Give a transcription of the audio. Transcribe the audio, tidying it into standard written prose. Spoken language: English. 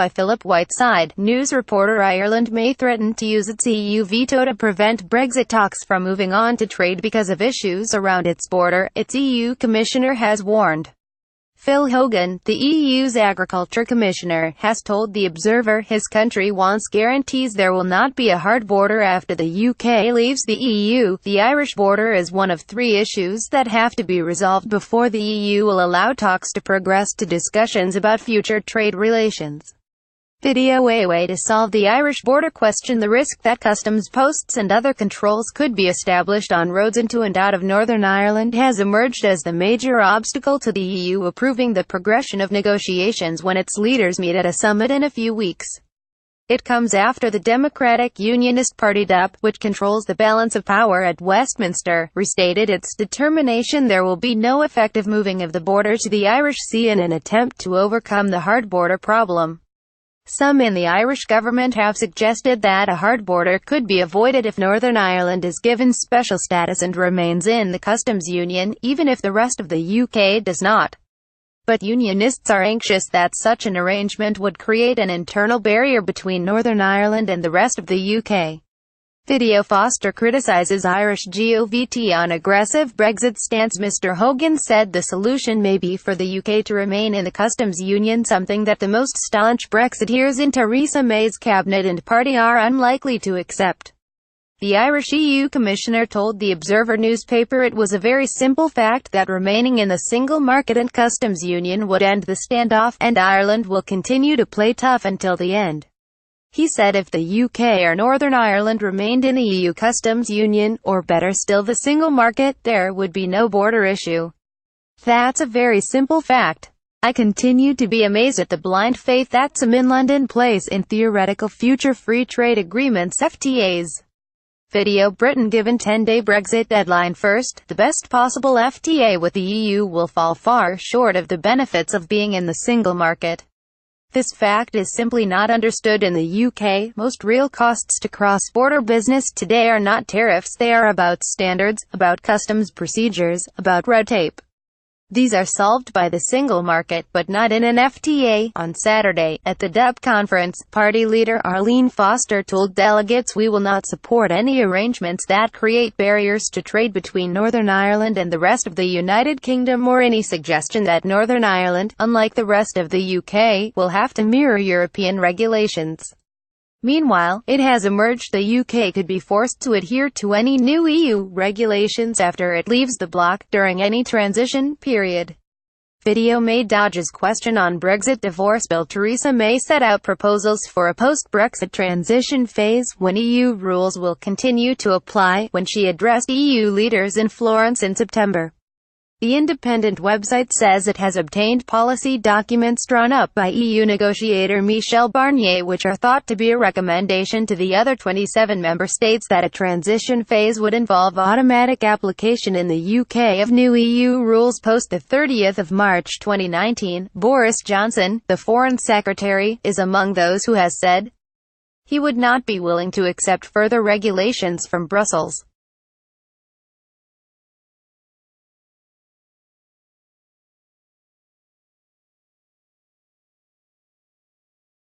by Philip Whiteside. News reporter Ireland may threaten to use its EU veto to prevent Brexit talks from moving on to trade because of issues around its border, its EU commissioner has warned. Phil Hogan, the EU's Agriculture Commissioner, has told The Observer his country wants guarantees there will not be a hard border after the UK leaves the EU. The Irish border is one of three issues that have to be resolved before the EU will allow talks to progress to discussions about future trade relations. Video. A way to solve the Irish border question: the risk that customs posts and other controls could be established on roads into and out of Northern Ireland has emerged as the major obstacle to the EU approving the progression of negotiations when its leaders meet at a summit in a few weeks. It comes after the Democratic Unionist Party (DUP), which controls the balance of power at Westminster, restated its determination there will be no effective moving of the border to the Irish Sea in an attempt to overcome the hard border problem. Some in the Irish government have suggested that a hard border could be avoided if Northern Ireland is given special status and remains in the customs union, even if the rest of the UK does not. But Unionists are anxious that such an arrangement would create an internal barrier between Northern Ireland and the rest of the UK. Video. Foster criticises Irish GOVT on aggressive Brexit stance. Mr. Hogan said the solution may be for the UK to remain in the customs union, something that the most staunch Brexiteers in Theresa May's cabinet and party are unlikely to accept. The Irish EU Commissioner told the Observer newspaper it was a very simple fact that remaining in the single market and customs union would end the standoff, and Ireland will continue to play tough until the end. He said if the UK or Northern Ireland remained in the EU customs union, or better still the single market, there would be no border issue. That's a very simple fact. I continue to be amazed at the blind faith that some in London place in theoretical future free trade agreements (FTAs). Video. Britain given 10-day Brexit deadline. First, the best possible FTA with the EU will fall far short of the benefits of being in the single market. This fact is simply not understood in the UK. Most real costs to cross-border business today are not tariffs, they are about standards, about customs procedures, about red tape. These are solved by the single market, but not in an FTA. On Saturday, at the DUP conference, party leader Arlene Foster told delegates, "We will not support any arrangements that create barriers to trade between Northern Ireland and the rest of the United Kingdom, or any suggestion that Northern Ireland, unlike the rest of the UK, will have to mirror European regulations." Meanwhile, it has emerged the UK could be forced to adhere to any new EU regulations after it leaves the bloc, during any transition period. Video. May dodges question on Brexit divorce bill. Theresa May set out proposals for a post-Brexit transition phase, when EU rules will continue to apply, when she addressed EU leaders in Florence in September. The Independent website says it has obtained policy documents drawn up by EU negotiator Michel Barnier which are thought to be a recommendation to the other 27 member states that a transition phase would involve automatic application in the UK of new EU rules post the 30th of March 2019. Boris Johnson, the Foreign Secretary, is among those who has said he would not be willing to accept further regulations from Brussels.